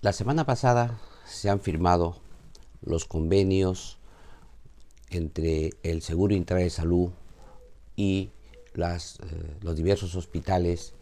La semana pasada se han firmado los convenios entre el Seguro Integral de Salud y los diversos hospitales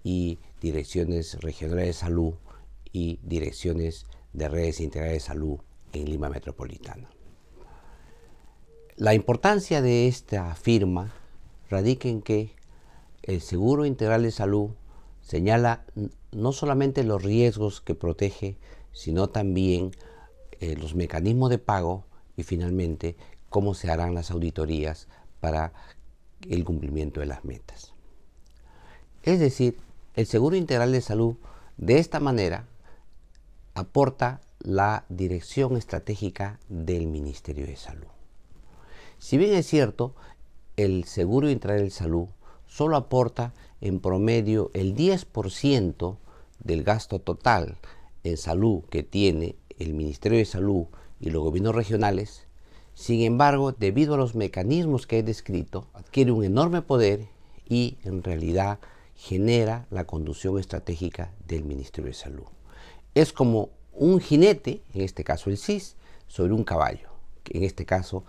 y direcciones regionales de salud y direcciones de redes integrales de salud en Lima Metropolitana. La importancia de esta firma radica en que el Seguro Integral de Salud señala no solamente los riesgos que protege, sino también los mecanismos de pago y finalmente cómo se harán las auditorías para el cumplimiento de las metas. Es decir, el Seguro Integral de Salud de esta manera aporta la dirección estratégica del Ministerio de Salud. Si bien es cierto, el Seguro Integral de Salud solo aporta en promedio el 10% del gasto total en salud que tiene el Ministerio de Salud y los gobiernos regionales. Sin embargo, debido a los mecanismos que he descrito, adquiere un enorme poder y en realidad genera la conducción estratégica del Ministerio de Salud. Es como un jinete, en este caso el SIS, sobre un caballo, que en este caso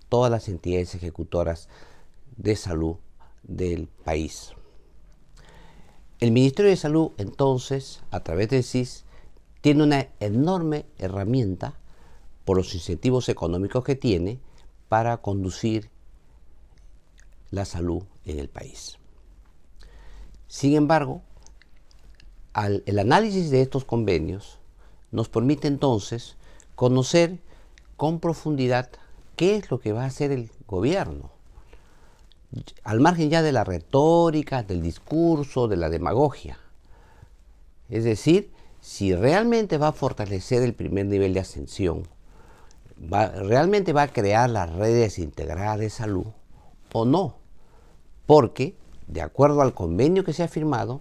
todas las entidades ejecutoras de salud del país. El Ministerio de Salud, entonces, a través del SIS, tiene una enorme herramienta por los incentivos económicos que tiene para conducir la salud en el país. Sin embargo, el análisis de estos convenios nos permite entonces conocer con profundidad qué es lo que va a hacer el gobierno. Al margen ya de la retórica, del discurso, de la demagogia. Es decir, si realmente va a fortalecer el primer nivel de atención, realmente va a crear las redes integradas de salud o no. Porque, de acuerdo al convenio que se ha firmado,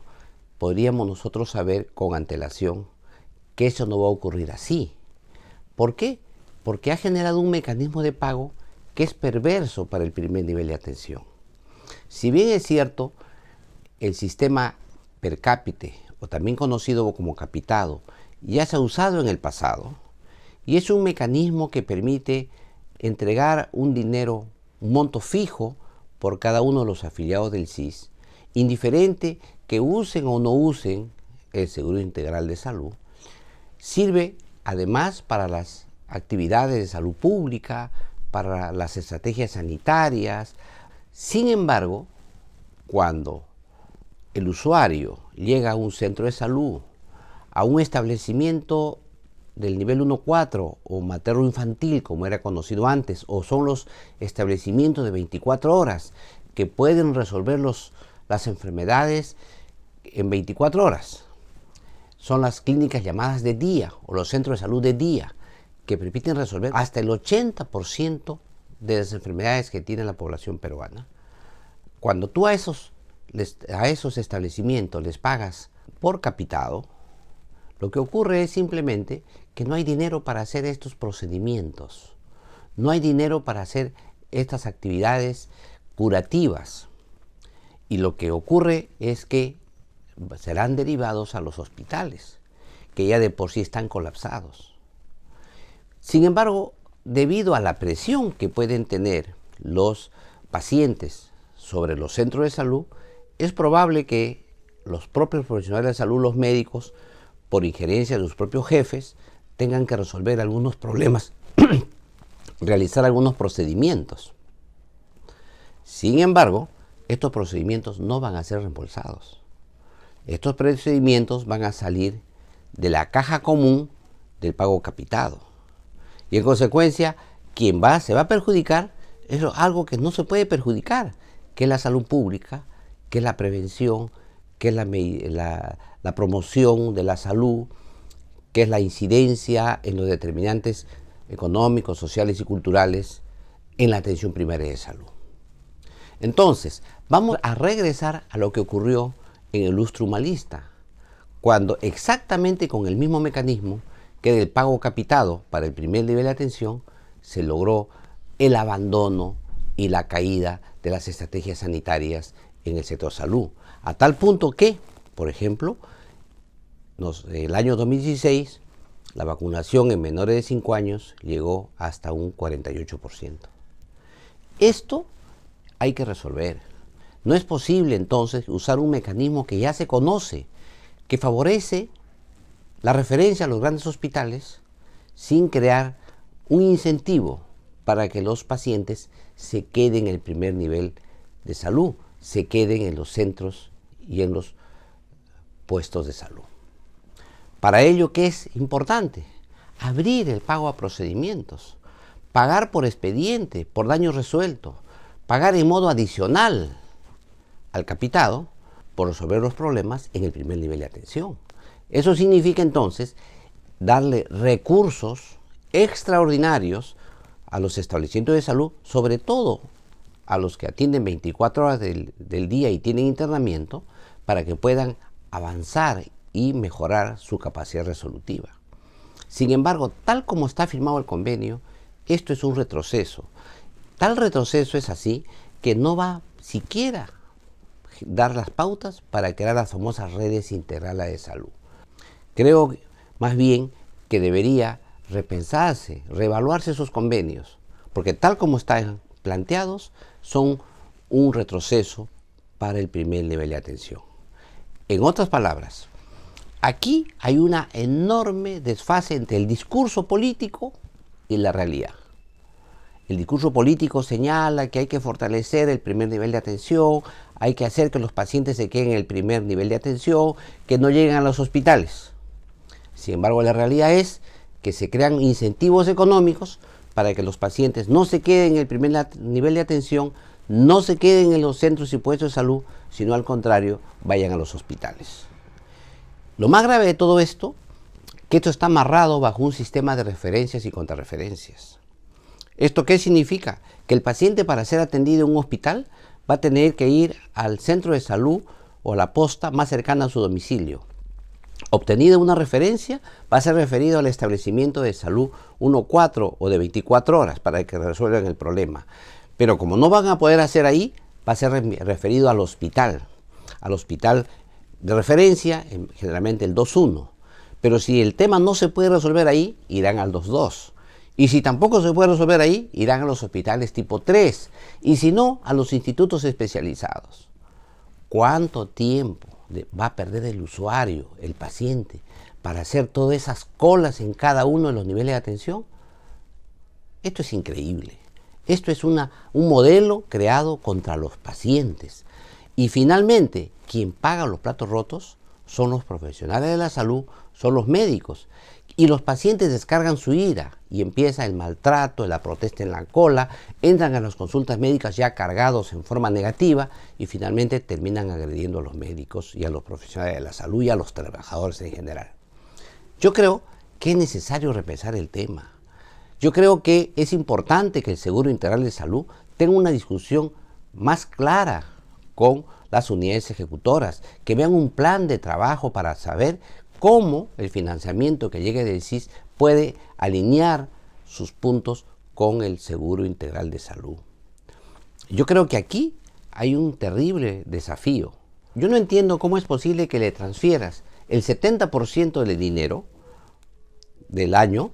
podríamos nosotros saber con antelación que eso no va a ocurrir así. ¿Por qué? Porque ha generado un mecanismo de pago que es perverso para el primer nivel de atención. Si bien es cierto, el sistema per cápita, o también conocido como capitado, ya se ha usado en el pasado, y es un mecanismo que permite entregar un dinero, un monto fijo por cada uno de los afiliados del SIS, indiferente que usen o no usen el Seguro Integral de Salud. Sirve además para las actividades de salud pública, para las estrategias sanitarias. Sin embargo, cuando el usuario llega a un centro de salud, a un establecimiento del nivel 1-4 o materno-infantil, como era conocido antes, o son los establecimientos de 24 horas que pueden resolver las enfermedades en 24 horas. Son las clínicas llamadas de día o los centros de salud de día que permiten resolver hasta el 80% de las enfermedades que tiene la población peruana. Cuando tú a esos establecimientos les pagas por capitado, lo que ocurre es simplemente que no hay dinero para hacer estos procedimientos, no hay dinero para hacer estas actividades curativas, y lo que ocurre es que serán derivados a los hospitales, que ya de por sí están colapsados. Sin embargo, debido a la presión que pueden tener los pacientes sobre los centros de salud, es probable que los propios profesionales de salud, los médicos, por injerencia de sus propios jefes, tengan que resolver algunos problemas, realizar algunos procedimientos. Sin embargo, estos procedimientos no van a ser reembolsados. Estos procedimientos van a salir de la caja común del pago capitado. Y en consecuencia, quien se va a perjudicar es algo que no se puede perjudicar, que es la salud pública, que es la prevención, que es la promoción de la salud, que es la incidencia en los determinantes económicos, sociales y culturales en la atención primaria de salud. Entonces, vamos a regresar a lo que ocurrió en el lustro humanista, cuando exactamente con el mismo mecanismo que del pago capitado para el primer nivel de atención, se logró el abandono y la caída de las estrategias sanitarias en el sector salud, a tal punto que, por ejemplo, el año 2016, la vacunación en menores de 5 años llegó hasta un 48%. Esto hay que resolver. No es posible entonces usar un mecanismo que ya se conoce, que favorece la referencia a los grandes hospitales sin crear un incentivo para que los pacientes se queden en el primer nivel de salud, se queden en los centros y en los puestos de salud. Para ello, ¿qué es importante? Abrir el pago a procedimientos, pagar por expediente, por daño resuelto, pagar en modo adicional al capitado por resolver los problemas en el primer nivel de atención. Eso significa entonces darle recursos extraordinarios a los establecimientos de salud, sobre todo a los que atienden 24 horas del día y tienen internamiento, para que puedan avanzar y mejorar su capacidad resolutiva. Sin embargo, tal como está firmado el convenio, esto es un retroceso. Tal retroceso es así que no va siquiera dar las pautas para crear las famosas redes integrales de salud. Creo más bien que debería repensarse, reevaluarse esos convenios, porque tal como están planteados, son un retroceso para el primer nivel de atención. En otras palabras, aquí hay una enorme desfase entre el discurso político y la realidad. El discurso político señala que hay que fortalecer el primer nivel de atención, hay que hacer que los pacientes se queden en el primer nivel de atención, que no lleguen a los hospitales. Sin embargo, la realidad es que se crean incentivos económicos para que los pacientes no se queden en el primer nivel de atención, no se queden en los centros y puestos de salud, sino al contrario, vayan a los hospitales. Lo más grave de todo esto, que esto está amarrado bajo un sistema de referencias y contrarreferencias. ¿Esto qué significa? Que el paciente, para ser atendido en un hospital, va a tener que ir al centro de salud o a la posta más cercana a su domicilio. Obtenida una referencia, va a ser referido al establecimiento de salud 1-4 o de 24 horas para que resuelvan el problema. Pero como no van a poder hacer ahí, va a ser referido al hospital de referencia, generalmente el 2-1. Pero si el tema no se puede resolver ahí, irán al 2-2. Y si tampoco se puede resolver ahí, irán a los hospitales tipo 3. Y si no, a los institutos especializados. ¿Cuánto tiempo va a perder el usuario, el paciente, para hacer todas esas colas en cada uno de los niveles de atención? Esto es increíble. Esto es un modelo creado contra los pacientes. Y finalmente, quien paga los platos rotos son los profesionales de la salud, son los médicos. Y los pacientes descargan su ira y empieza el maltrato, la protesta en la cola, entran a las consultas médicas ya cargados en forma negativa y finalmente terminan agrediendo a los médicos y a los profesionales de la salud y a los trabajadores en general. Yo creo que es necesario repensar el tema. Yo creo que es importante que el Seguro Integral de Salud tenga una discusión más clara con las unidades ejecutoras, que vean un plan de trabajo para saber cómo el financiamiento que llegue del SIS puede alinear sus puntos con el Seguro Integral de Salud. Yo creo que aquí hay un terrible desafío. Yo no entiendo cómo es posible que le transfieras el 70% del dinero del año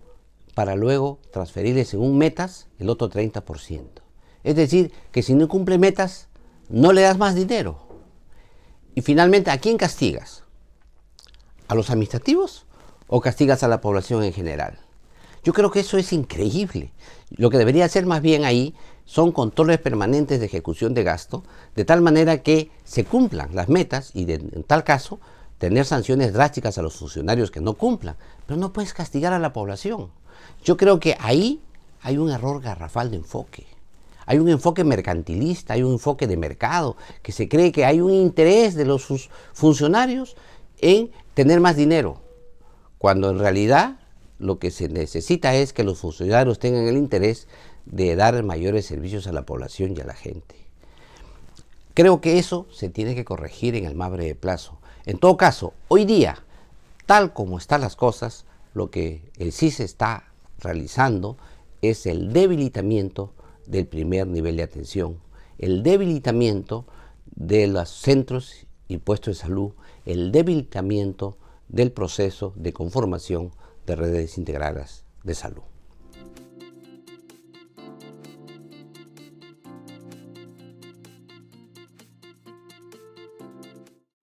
para luego transferirle según metas el otro 30%. Es decir, que si no cumple metas, no le das más dinero. Y finalmente, ¿a quién castigas? ¿A los administrativos o castigas a la población en general? Yo creo que eso es increíble. Lo que debería hacer más bien ahí son controles permanentes de ejecución de gasto, de tal manera que se cumplan las metas y en tal caso tener sanciones drásticas a los funcionarios que no cumplan. Pero no puedes castigar a la población. Yo creo que ahí hay un error garrafal de enfoque. Hay un enfoque mercantilista, hay un enfoque de mercado, que se cree que hay un interés de los funcionarios en tener más dinero, cuando en realidad lo que se necesita es que los funcionarios tengan el interés de dar mayores servicios a la población y a la gente. Creo que eso se tiene que corregir en el más breve plazo. En todo caso, hoy día, tal como están las cosas, lo que el SIS está realizando es el debilitamiento del primer nivel de atención, el debilitamiento de los centros y puestos de salud, el debilitamiento del proceso de conformación de redes integradas de salud.